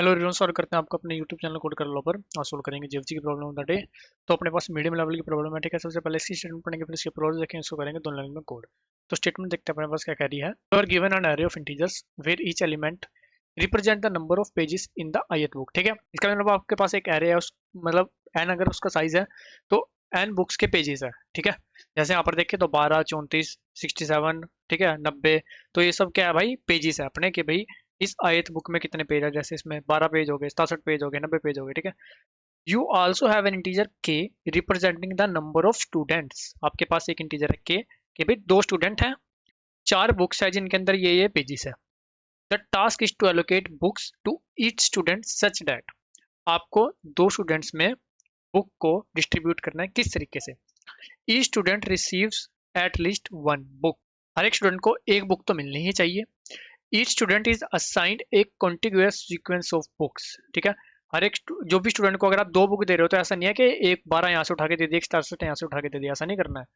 Hello everyone, solve करते हैं आपको अपने यूट्यूब चैनल कोड कर लो पर और सोल्व करेंगे जीएफजी की प्रॉब्लम ऑफ द डे। तो अपने पास मीडियम लेवल की प्रॉब्लम है, ठीक है। सबसे पहले इसकी स्टेटमेंट पढ़ेंगे, फिर इसके प्रोज देखेंगे, इसको करेंगे दोनों लाइन में कोड। तो स्टेटमेंट देखते हैं अपने पास क्या कह रही है। You are given an array of integers where each element represent the number of pages in the ith book, ठीक है। इसका मतलब आपके पास एक एरे है, उस मतलब एन अगर उसका साइज है तो एन बुक्स के पेजेस है, ठीक है। जैसे यहाँ पर देखिए तो 12, 34, 67, ठीक है, 90। तो ये सब क्या है भाई, पेजेस है अपने कि भाई इस आयत बुक में कितने पेज है। जैसे इसमें 12 पेज हो गए, 67 पेज हो गए, 90 पेज हो गए, ठीक है। You also have an integer k representing the number of students. आपके पास एक इंटीजर है के कि भाई 2 स्टूडेंट हैं, 4 बुक्स है जिनके अंदर ये पेजेस है। The task is to allocate books to each student such that. आपको 2 स्टूडेंट्स में बुक को डिस्ट्रीब्यूट करना है किस तरीके से। Each student receives at least one book. हर एक स्टूडेंट को एक बुक तो मिलनी ही चाहिए। ईच स्टूडेंट इज असाइंड एक कॉन्टिग्यूअस सीक्वेंस ऑफ बुक्स, ठीक है। हर एक जो भी स्टूडेंट को अगर आप 2 बुक दे रहे हो तो ऐसा नहीं है कि एक 12 यहाँ से उठा के दे दिया, एक 67 यहाँ से उठा के दे दिया, ऐसा नहीं करना है।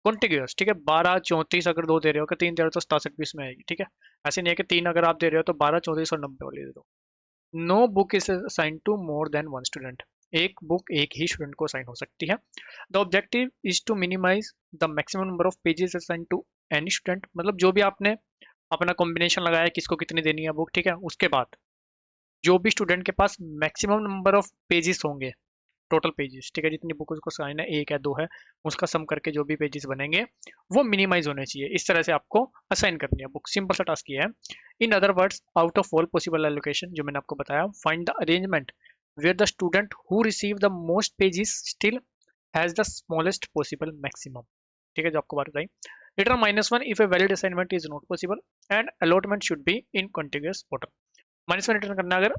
कॉन्टिग्यूअस, ठीक है। 12, 34 अगर 2 दे रहे हो, कि 3 दे रहे हो तो 67 भी इसमें आएगी, ठीक है। ऐसे नहीं है कि 3 अगर आप दे रहे हो तो 12, 34 और 90 वाली दे दो। No book is assigned to more than one student. एक बुक एक ही स्टूडेंट को असाइन हो सकती है। The objective is to minimize the maximum number of pages assign to any student. मतलब जो भी आपने अपना कॉम्बिनेशन लगाया है किसको कितनी देनी है बुक, ठीक है, उसके बाद जो भी स्टूडेंट के पास मैक्सिमम नंबर ऑफ पेजेस होंगे, टोटल पेजेस, ठीक है, जितनी बुक उसको साइन है, एक है, दो है, उसका सम करके जो भी पेजेस बनेंगे वो मिनिमाइज होने चाहिए। इस तरह से आपको असाइन करनी है बुक। सिंपल सा टास्क ये है। In other words, out of all possible allocation, जो मैंने आपको बताया, find the arrangement where the student who receive the most pages still has the smallest possible maximum, ठीक है, जो आपको बात बताई। Return -1 if a valid assignment is not possible and allotment should be in contiguous order. -1 return करना अगर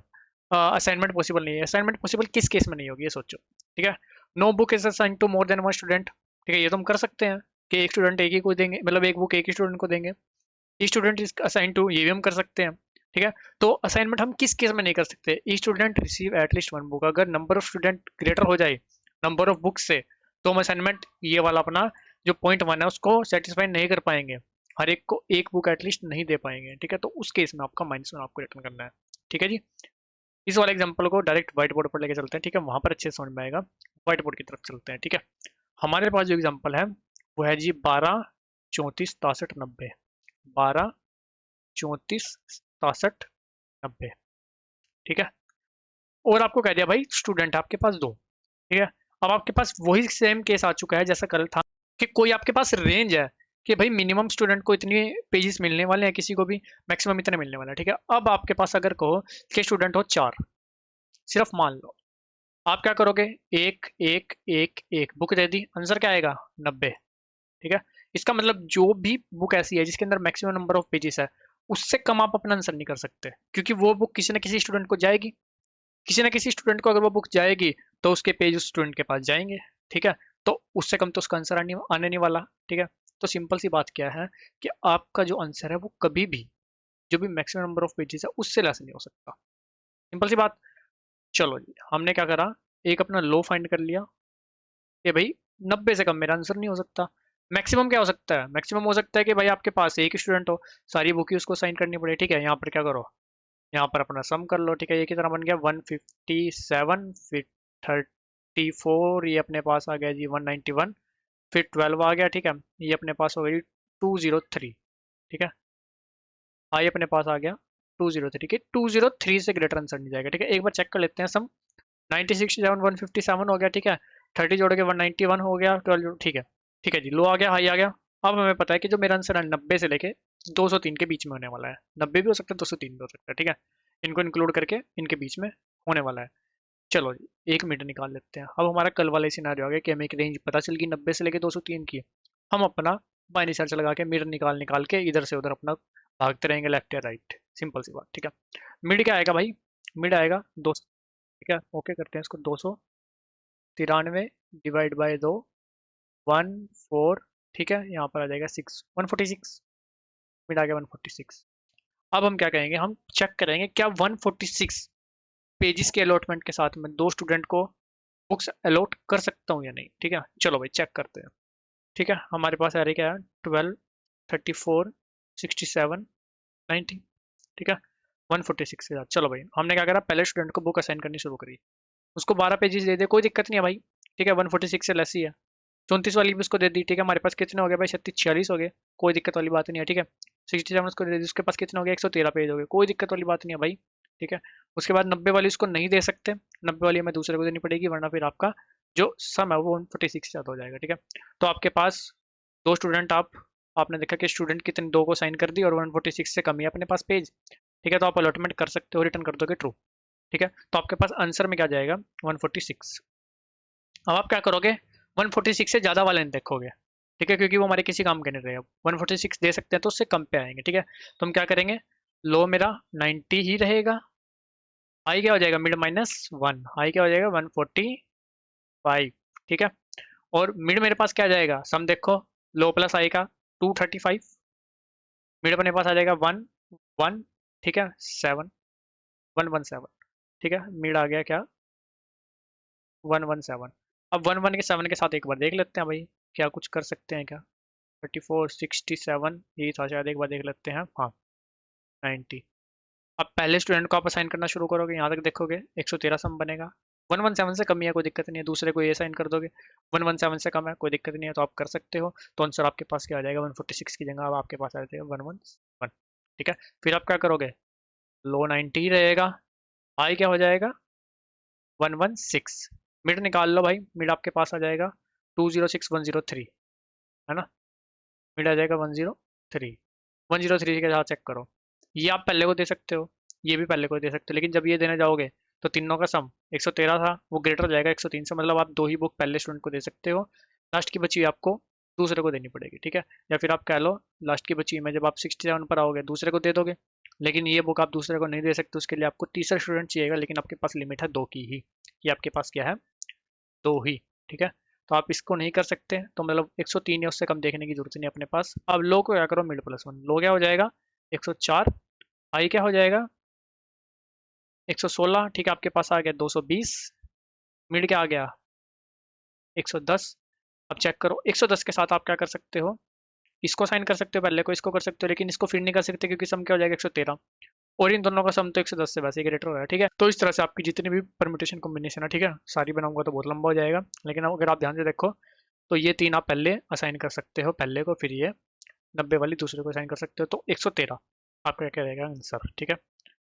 assignment possible नहीं है। असाइनमेंट पॉसिबल किस केस में नहीं होगी ये सोचो, ठीक है। No book is assign to more than one student, ठीक है, ये तो हम कर सकते हैं कि एक स्टूडेंट एक ही को देंगे, मतलब एक बुक एक ही स्टूडेंट को देंगे। ई स्टूडेंट इज असाइन टू, ये भी हम कर सकते हैं, ठीक है। तो असाइनमेंट हम किस केस में नहीं कर सकते। Each student receive at least one book, अगर नंबर ऑफ स्टूडेंट ग्रेटर हो जाए नंबर ऑफ बुक्स से, तो हम असाइनमेंट ये वाला अपना जो पॉइंट 1 है उसको सेटिस्फाई नहीं कर पाएंगे। हर एक को एक बुक एटलीस्ट नहीं दे पाएंगे, ठीक है। तो उस केस में आपका -1 आपको रिटर्न करना है, ठीक है जी। इस वाले एग्जांपल को डायरेक्ट व्हाइट बोर्ड पर लेके चलते हैं, ठीक है, वहां पर अच्छे से समझ में आएगा। व्हाइट बोर्ड की तरफ चलते हैं, ठीक है। हमारे पास जो एग्जांपल है वो है जी 12, 34, 67, 90। 12, 34, 67, 90, ठीक है। और आपको कह दिया भाई स्टूडेंट आपके पास दो, ठीक है। अब आपके पास वही सेम केस आ चुका है जैसा कल था, कि कोई आपके पास रेंज है कि भाई मिनिमम स्टूडेंट को इतने पेजेस मिलने वाले हैं, किसी को भी मैक्सिमम इतने मिलने वाले हैं, ठीक है। अब आपके पास अगर कहो कि स्टूडेंट हो 4, सिर्फ मान लो, आप क्या करोगे, एक एक एक एक बुक दे दी, आंसर क्या आएगा, 90, ठीक है। इसका मतलब जो भी बुक ऐसी है जिसके अंदर मैक्सिमम नंबर ऑफ पेजेस है, उससे कम आप अपना आंसर नहीं कर सकते, क्योंकि वो बुक किसी न किसी स्टूडेंट को जाएगी। किसी न किसी स्टूडेंट को अगर वो बुक जाएगी तो उसके पेज उस स्टूडेंट के पास जाएंगे, ठीक है। तो उससे कम तो उसका आंसर आने नहीं वाला, ठीक है। तो सिंपल सी बात क्या है कि आपका जो आंसर है वो कभी भी जो भी मैक्सिमम नंबर ऑफ पेजेस है उससे लेस नहीं हो सकता। सिंपल सी बात। चलो जी, हमने क्या करा, एक अपना लो फाइंड कर लिया कि भाई 90 से कम मेरा आंसर नहीं हो सकता। मैक्सिमम क्या हो सकता है, मैक्सिमम हो सकता है कि भाई आपके पास एक स्टूडेंट हो, सारी बुक ही उसको साइन करनी पड़े, ठीक है। यहाँ पर क्या करो, यहाँ पर अपना सम कर लो, ठीक है। ये कितना बन गया 157, फिर 34, ये अपने पास आ गया जी 191, फिर 12 आ गया, ठीक है। ये अपने पास हो गई 203, ठीक है। हाँ, ये अपने पास आ गया 203, ठीक है। 203 से ग्रेटर आंसर नहीं जाएगा, ठीक है। एक बार चेक कर लेते हैं सम। 96, 157 हो गया, ठीक है। 30 जोड़ के 191 हो गया, 12, ठीक है। ठीक है जी, लो आ गया, हाई आ गया। अब हमें पता है कि जो मेरा आंसर है 90 से लेके 203 के बीच में होने वाला है। 90 भी हो सकता है, 203 भी हो सकता है, ठीक है। इनको इंक्लूड करके इनके बीच में होने वाला है। चलो जी, 1 मिनट निकाल लेते हैं। अब हमारा कल वाला सिनारियो आ गया कि हमें एक रेंज पता चल गई 90 से लेके 203 की। हम अपना बाइनरी सर्च लगा के मिड निकाल निकाल के इधर से उधर अपना भागते रहेंगे, लेफ्ट या राइट, सिंपल सी बात, ठीक है। मिड क्या आएगा भाई, मिड आएगा 200, ठीक है। ओके करते हैं इसको, 293 डिवाइड बाय 2, 14, ठीक है। यहाँ पर आ जाएगा 6, 146, मिड आ गया 146। अब हम क्या करेंगे, हम चेक करेंगे क्या 146 पेजेस के अलॉटमेंट के साथ में 2 स्टूडेंट को बुक्स अलॉट कर सकता हूँ या नहीं, ठीक है। चलो भाई चेक करते हैं, ठीक है। हमारे पास एरे क्या है, 12, 34, 67, 90, ठीक है। 146 के साथ। चलो भाई हमने क्या करा, पहले स्टूडेंट को बुक असाइन करनी शुरू करी, उसको 12 पेजेस दे दे, कोई दिक्कत नहीं है भाई, ठीक है, 146 से लेस ही है। 34 वाली भी उसको दे दी, ठीक है, हमारे पास कितने हो गए भाई, 36 46 हो गए, कोई दिक्कत वाली बात नहीं है, ठीक है। 67 उसको दे दी, उसके पास कितने हो गए, 113 पेज हो गए, कोई दिक्कत वाली बात नहीं है भाई, ठीक है। उसके बाद 90 वाली उसको नहीं दे सकते, 90 वाली हमें दूसरे को देनी पड़ेगी, वरना फिर आपका जो सम है वो 146 से ज़्यादा हो जाएगा, ठीक है। तो आपके पास दो स्टूडेंट, आपने देखा कि स्टूडेंट कितने, दो को साइन कर दी और 146 से कम ही है अपने पास पेज, ठीक है। तो आप अलॉटमेंट कर सकते हो, रिटर्न कर दोगे ट्रू, ठीक है। तो आपके पास आंसर में क्या जाएगा, 146। अब आप क्या करोगे, 146 से ज़्यादा वाले नहीं देखोगे, ठीक है, क्योंकि वो हमारे किसी काम के नहीं रहेगा। 146 दे सकते हैं तो उससे कम पे आएंगे, ठीक है। तो हम क्या करेंगे, लो मेरा 90 ही रहेगा, हाई क्या हो जाएगा, मिड -1, हाई क्या हो जाएगा 145, ठीक है। और मिड मेरे पास क्या आ जाएगा, सम देखो, लो प्लस हाई का 235, मिड अपने पास आ जाएगा 1 1, ठीक है, 7 117, ठीक है, मिड आ गया क्या 117। अब 1 1 के 7 के साथ एक बार देख लेते हैं भाई, क्या कुछ कर सकते हैं क्या, 34 67 यही था शायद, एक बार देख लेते हैं, हाँ 90। अब पहले स्टूडेंट को आप असाइन करना शुरू करोगे, यहाँ तक देखोगे 113 सम बनेगा, 117 से कम ही है कोई दिक्कत नहीं है, दूसरे को ये साइन कर दोगे, 117 से कम है कोई दिक्कत नहीं है, तो आप कर सकते हो। तो आंसर आपके पास क्या आ जाएगा, 146 की जगह अब आपके पास आ जाएगा 111, ठीक है। फिर आप क्या करोगे, लो 90 रहेगा, हाई क्या हो जाएगा 116, मिड निकाल लो भाई, मिड आपके पास आ जाएगा 206103, है ना, मिड आ जाएगा 103, 103 के साथ चेक करो, ये आप पहले को दे सकते हो, ये भी पहले को दे सकते हो, लेकिन जब ये देने जाओगे तो तीनों का सम 113 था, वो ग्रेटर हो जाएगा 103 से, मतलब आप दो ही बुक पहले स्टूडेंट को दे सकते हो, लास्ट की बची हुई आपको दूसरे को देनी पड़ेगी, ठीक है। या फिर आप कह लो लास्ट की बची हुई में जब आप 67 पर आओगे दूसरे को दे दोगे, लेकिन ये बुक आप दूसरे को नहीं दे सकते, उसके लिए आपको तीसरा स्टूडेंट चाहिएगा, लेकिन आपके पास लिमिट है दो की ही, ये आपके पास क्या है, दो ही, ठीक है। तो आप इसको नहीं कर सकते, तो मतलब 103 या उससे कम देखने की जरूरत नहीं अपने पास। अब लो को क्या करो, मिड +1, लो क्या हो जाएगा 104, हाई क्या हो जाएगा 116, ठीक है, आपके पास आ गया 220, मिड क्या आ गया 110। अब चेक करो 110 के साथ आप क्या कर सकते हो, इसको साइन कर सकते हो पहले को, इसको कर सकते हो, लेकिन इसको फिर नहीं कर सकते क्योंकि सम क्या हो जाएगा 113, और इन दोनों का सम तो 110 से वैसे ही ग्रेटर हो रहा है, ठीक है। तो इस तरह से आपकी जितनी भी परम्यूटेशन कॉम्बिनेशन है, ठीक है, सारी बनाऊंगा तो बहुत लंबा हो जाएगा, लेकिन अगर आप ध्यान से देखो तो ये तीन आप पहले असाइन कर सकते हो पहले को, फिर ये 90 वाली दूसरे को असाइन कर सकते हो, तो 113 आपका क्या रहेगा आंसर, ठीक है।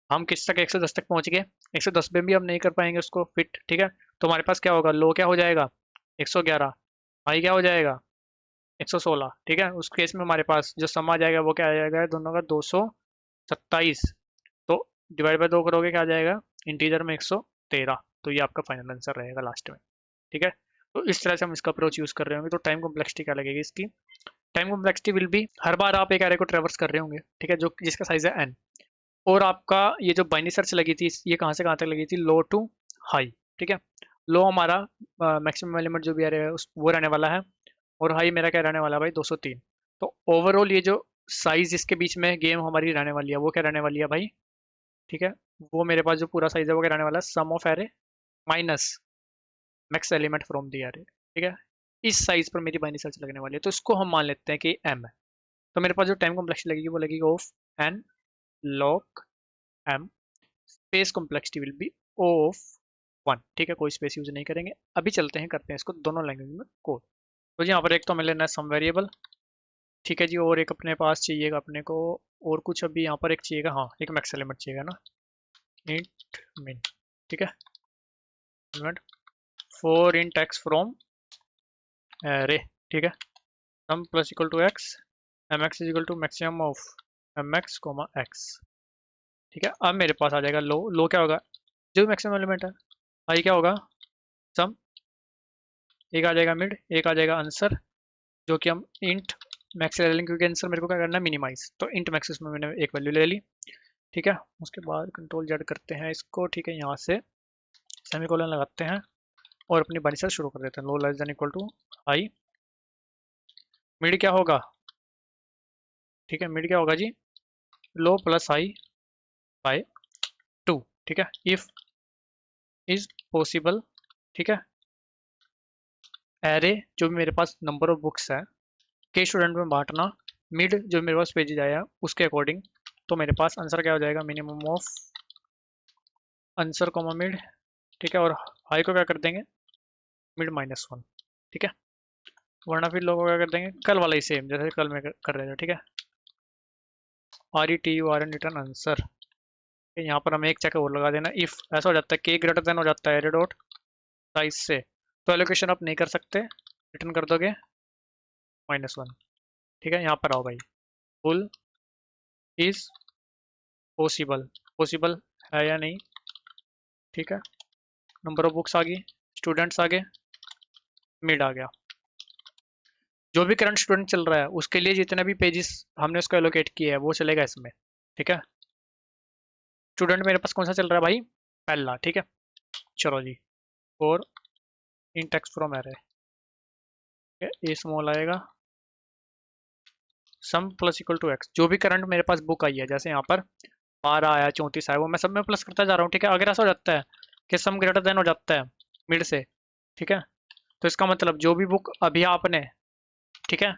हम किस तक 110 तक पहुंच गए, 110 में भी हम नहीं कर पाएंगे उसको फिट, ठीक है। तो हमारे पास क्या होगा, लो क्या हो जाएगा 111, हाई क्या हो जाएगा 116, ठीक है। उस केस में हमारे पास जो सम आ जाएगा वो क्या आ जाएगा, दोनों का 227, तो डिवाइड बाय 2 करोगे क्या आ जाएगा, इंटीजर में 113, तो ये आपका फाइनल आंसर रहेगा लास्ट में, ठीक है। तो इस तरह से हम इसका अप्रोच यूज कर रहे होंगे। तो टाइम कॉम्प्लेक्सिटी क्या लगेगी इसकी, टाइम कॉम्प्लेक्सिटी विल बी, हर बार आप एक एरे को ट्रेवर्स कर रहे होंगे, ठीक है, जो जिसका साइज है n, और आपका ये जो बाइनरी सर्च लगी थी ये कहाँ से कहाँ तक लगी थी, लो टू हाई, ठीक है। लो हमारा मैक्सिमम एलिमेंट जो भी एरे है उस वो रहने वाला है, और हाई मेरा क्या रहने वाला है भाई 203। तो ओवरऑल ये जो साइज इसके बीच में गेम हमारी रहने वाली है वो क्या रहने वाली है भाई, ठीक है, वो मेरे पास जो पूरा साइज है वो क्या रहने वाला है, sum of array minus max element from the array, ठीक है। इस साइज पर मेरी बाइनरी सर्च लगने वाली है, तो इसको हम मान लेते हैं कि m है। तो मेरे पास जो टाइम कॉम्प्लेक्सिटी लगेगी वो लगेगी of n log m, space complexity will be of 1, ठीक है, कोई स्पेस यूज नहीं करेंगे। अभी चलते हैं करते हैं इसको दोनों लैंग्वेज में कोड। तो जी यहाँ पर एक तो हमें लेना है सम वेरिएबल, ठीक है जी, और एक अपने पास चाहिएगा अपने को, और कुछ अभी यहाँ पर एक चाहिएगा, हाँ एक मैक्स एलिमेंट चाहिएगा ना, इंट min, ठीक है, element 4 int x from array, ठीक है, sum plus equal to x, mx is equal to maximum of mx comma x, ठीक है। अब मेरे पास आ जाएगा लो, लो क्या होगा जो मैक्सिमम एलिमेंट है, आई क्या होगा सम, एक आ जाएगा मिड, एक आ जाएगा आंसर, जो कि हम इंट मैक्स ले लेंगे क्योंकि आंसर मेरे को क्या करना है मिनिमाइज, तो इंट मैक्स में मैंने एक वैल्यू ले ली, ठीक है। उसके बाद कंट्रोल जेड करते हैं इसको, ठीक है, यहाँ से सेमीकोलन लगाते हैं और अपनी बाइनरी शुरू कर देते हैं, low less than equal to high, mid क्या होगा, ठीक है, मिड क्या होगा जी लो प्लस हाई बाय 2, ठीक है, इफ इज पॉसिबल, ठीक है, एरे जो भी मेरे पास नंबर ऑफ बुक्स है के स्टूडेंट में बांटना, मिड जो मेरे पास पेजेज आया उसके अकॉर्डिंग, तो मेरे पास आंसर क्या हो जाएगा, minimum of answer comma mid, ठीक है, और हाई को क्या कर देंगे, मिड -1, ठीक है। वरना फिर लोगों को क्या कर देंगे, कल वाला ही सेम जैसे कल में कर रहे थे, ठीक है। RETURN रिटर्न आंसर, यहाँ पर हमें एक चेक और लगा देना, इफ ऐसा हो जाता है के ग्रेटर देन हो जाता है एरे डॉट साइज से, तो एलोकेशन आप नहीं कर सकते, रिटर्न कर दोगे -1, ठीक है। यहाँ पर आओ भाई, फुल इज पॉसिबल, पॉसिबल है या नहीं, ठीक है। नंबर ऑफ बुक्स आ गई, स्टूडेंट्स आ गए, मिड आ गया। जो भी करंट स्टूडेंट चल रहा है उसके लिए जितने भी पेजेस हमने उसको एलोकेट किए हैं वो चलेगा इसमें, ठीक है। स्टूडेंट मेरे पास कौन सा चल रहा है भाई, पहला, ठीक है। चलो जी, और int x from array, a small आएगा, sum plus equal to x, जो भी करंट मेरे पास बुक आई है, जैसे यहाँ पर 12 आया, 34 आया, वो मैं सब में प्लस करता जा रहा हूँ, ठीक है। अगर ऐसा हो जाता है कि सम ग्रेटर देन हो जाता है मिड से, ठीक है, तो इसका मतलब जो भी बुक अभी आपने, ठीक है,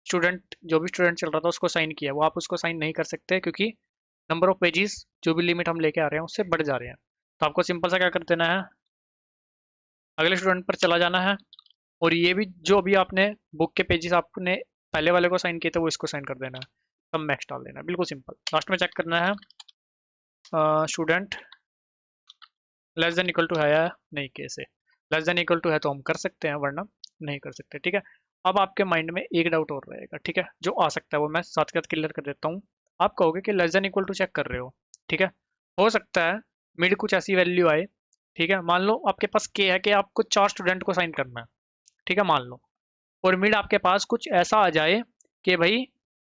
स्टूडेंट जो भी स्टूडेंट चल रहा था उसको साइन किया, वो आप उसको साइन नहीं कर सकते, क्योंकि नंबर ऑफ पेजेस जो भी लिमिट हम लेके आ रहे हैं उससे बढ़ जा रहे हैं। तो आपको सिंपल सा क्या कर देना है, अगले स्टूडेंट पर चला जाना है, और ये भी जो अभी आपने बुक के पेजेस आपने पहले वाले को साइन किए थे वो इसको साइन कर देना है, तब मैक्स डाल देना है, बिल्कुल सिंपल। लास्ट में चेक करना है student less than equal to है या नहीं, कैसे लेस देन इक्वल टू है तो हम कर सकते हैं, वरना नहीं कर सकते, ठीक है। अब आपके माइंड में एक डाउट और रहेगा, ठीक है, जो आ सकता है वो मैं साथ के साथ क्लियर कर देता हूँ। आप कहोगे कि less than equal to check कर रहे हो, ठीक है, हो सकता है मिड कुछ ऐसी वैल्यू आए, ठीक है। मान लो आपके पास के है कि आपको 4 स्टूडेंट को साइन करना है, ठीक है, मान लो, और मिड आपके पास कुछ ऐसा आ जाए कि भाई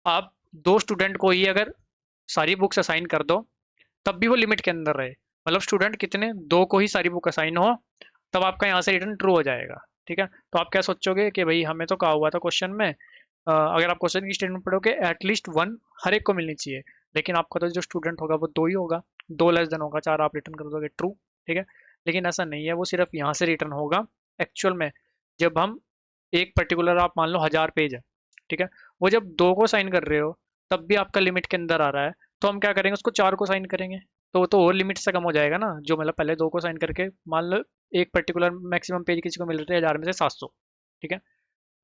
आप 2 स्टूडेंट को ही अगर सारी बुक्स असाइन कर दो तब भी वो लिमिट के अंदर रहे, मतलब स्टूडेंट कितने, 2 को ही सारी बुक असाइन हो, तब आपका यहाँ से रिटर्न ट्रू हो जाएगा, ठीक है। तो आप क्या सोचोगे कि भाई हमें तो कहा हुआ था क्वेश्चन में, अगर आप क्वेश्चन की स्टेटमेंट पढ़ोगे एटलीस्ट 1 हर एक को मिलनी चाहिए, लेकिन आपका तो जो स्टूडेंट होगा वो 2 ही होगा, 2 लेस देन होगा 4, आप रिटर्न कर दोगे ट्रू, ठीक है। लेकिन ऐसा नहीं है, वो सिर्फ यहाँ से रिटर्न होगा एक्चुअल में, जब हम एक पर्टिकुलर, आप मान लो 1000 पेज है, ठीक है, वो जब 2 को साइन कर रहे हो तब भी आपका लिमिट के अंदर आ रहा है, तो हम क्या करेंगे, उसको 4 को साइन करेंगे, तो वो तो और लिमिट से कम हो जाएगा ना, जो मतलब पहले 2 को साइन करके, मान लो एक पर्टिकुलर मैक्सिमम पेज किसी को मिल रहे थे 1000 में से 700, ठीक है।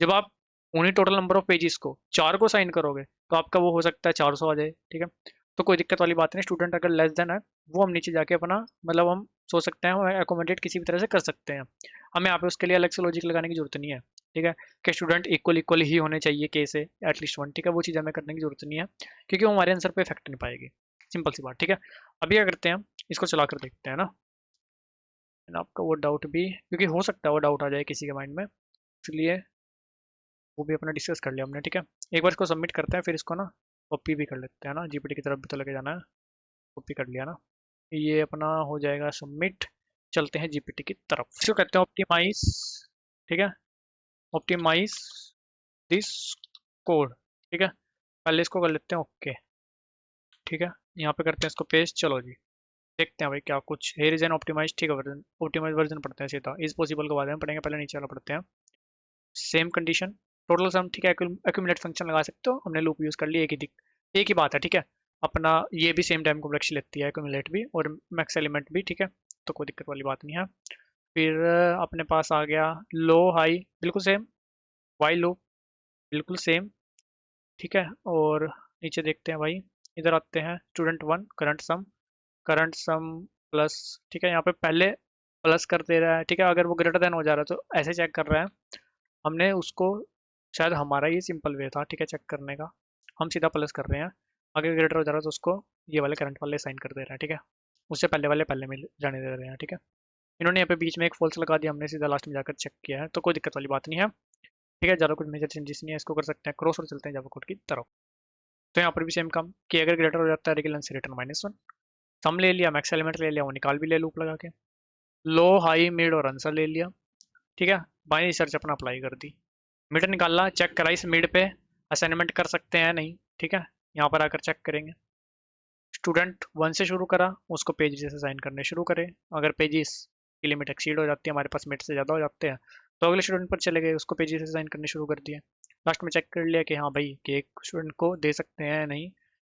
जब आप उन्हीं टोटल नंबर ऑफ पेजेस को 4 को साइन करोगे तो आपका वो हो सकता है 400 आ जाए, ठीक है। तो कोई दिक्कत वाली बात नहीं, स्टूडेंट अगर लेस देन है वो हम नीचे जाके अपना मतलब हम सोच सकते हैं, हम एकोमोडेट किसी भी तरह से कर सकते हैं, हमें यहाँ पे उसके लिए अलग से लॉजिक लगाने की जरूरत नहीं है, ठीक है। कि स्टूडेंट इक्वल इक्वल ही होने चाहिए के से एटलीस्ट 1, ठीक है, वो चीज़ हमें करने की जरूरत नहीं है, क्योंकि वो हमारे आंसर पे इफेक्ट नहीं पाएगी, सिंपल सी बात, ठीक है। अभी क्या करते हैं, इसको चला कर देखते हैं ना, आपका वो डाउट भी, क्योंकि हो सकता है वो डाउट आ जाए किसी के माइंड में, इसलिए वो भी अपना डिस्कस कर लिया हमने, ठीक है। एक बार इसको सबमिट करते हैं, फिर इसको ना कॉपी भी कर लेते हैं ना, जीपीटी की तरफ भी तो लेके जाना है, कॉपी कर लिया ना, ये अपना हो जाएगा सबमिट। चलते हैं जीपीटी की तरफ, इसको कहते हैं ऑप्टिमाइज, ठीक है, ऑप्टिमाइज दिस कोड, ठीक है। पहले इसको कर लेते हैं ओके, ठीक है, यहाँ पे करते हैं इसको पेस्ट, चलो जी देखते हैं भाई क्या कुछ, हेयर इज एन ऑप्टिमाइज, ठीक है, वर्जन ऑप्टिमाइज वर्जन पढ़ते हैं सीधा, इज पॉसिबल के बाद में पढ़ेंगे, पहले नीचे वाला पढ़ते हैं। सेम कंडीशन, टोटल सम, ठीक है, एक्यूमुलेट फंक्शन लगा सकते हो, हमने लूप यूज कर लिया, एक ही बात है, ठीक है। अपना ये भी सेम टाइम कॉम्प्लेक्स लेती है एक्यूमुलेट भी और मैक्स एलिमेंट भी, ठीक है, तो कोई दिक्कत वाली बात नहीं है। फिर अपने पास आ गया लो हाई, बिल्कुल सेम, वाई लो बिल्कुल सेम, ठीक है। और नीचे देखते हैं भाई, इधर आते हैं स्टूडेंट 1 करंट सम प्लस, ठीक है, यहाँ पे पहले प्लस कर दे रहा है, ठीक है, अगर वो ग्रेटर देन हो जा रहा है तो ऐसे चेक कर रहा है, हमने उसको, शायद हमारा ये सिंपल वे था, ठीक है, चेक करने का, हम सीधा प्लस कर रहे हैं, अगर ग्रेटर हो जा रहा है तो उसको ये वाले करंट वाले साइन कर दे रहा है, ठीक है, उससे पहले वाले पहले में जाने दे रहे हैं, ठीक है। इन्होंने यहाँ पे बीच में एक फॉल्स लगा दिया, हमने सीधा लास्ट में जाकर चेक किया है, तो कोई दिक्कत वाली बात नहीं है, ठीक है, ज़्यादा कुछ मेजर चेंजेस नहीं है, इसको कर सकते हैं क्रॉस और चलते हैं जावा कोड की तरफ। तो यहाँ पर भी सेम काम कि अगर ग्रेटर हो जाता है रिकलेंस से रिटर्न -1, सम ले लिया, मैक्स एलिमेंट ले लिया, वो निकाल भी लिया लूप लगा के, लो हाई मिड और आंसर ले लिया, ठीक है, बाइनरी सर्च अपना अप्लाई कर दी, मिड निकालना, चेक करा इस मिड पे असाइनमेंट कर सकते हैं नहीं, ठीक है, यहाँ पर आकर चेक करेंगे, स्टूडेंट 1 से शुरू करा, उसको पेजेस असाइन करने शुरू करें, अगर पेजेस की लिमिट एक्सीड हो जाती है, हमारे पास मिड से ज़्यादा हो जाते हैं, तो अगले स्टूडेंट पर चले गए, उसको पेजेस असाइन करने शुरू कर दिए, लास्ट में चेक कर लिया कि हाँ भाई कि एक स्टूडेंट को दे सकते हैं नहीं,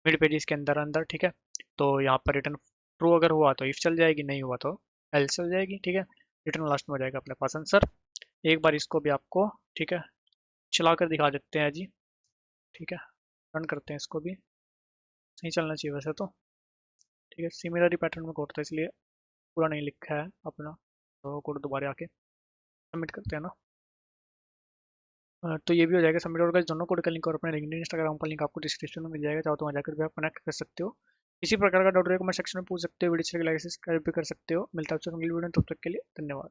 मिड पेजेस के अंदर अंदर, ठीक है। तो यहाँ पर रिटर्न ट्रू अगर हुआ तो इफ चल जाएगी, नहीं हुआ तो एल्स चल जाएगी, ठीक है। रिटर्न लास्ट में हो जाएगा अपने पास आंसर। एक बार इसको भी आपको, ठीक है, चला कर दिखा देते हैं जी, ठीक है। रन करते हैं इसको भी, सही चलना चाहिए वैसे तो, ठीक है। सिमिलर पैटर्न में कोड था इसलिए पूरा नहीं लिखा है अपना, तो कोड दोबारा आके सबमिट करते हैं ना। तो ये भी हो जाएगा सबमिट। और guys, दोनों कोड का लिंक और अपने लिंक्डइन इंस्टाग्राम का लिंक आपको डिस्क्रिप्शन में मिल जाएगा, चाहो तो वहाँ जाकर भी आप कनेक्ट कर सकते हो। किसी प्रकार का डाउट रहेगा कमेंट सेक्शन में पूछ सकते हो, वीडियो अच्छी लगे लाइक सब्सक्राइब भी कर सकते हो। मिलता है आपसे अगली वीडियो में, तब तक के लिए धन्यवाद।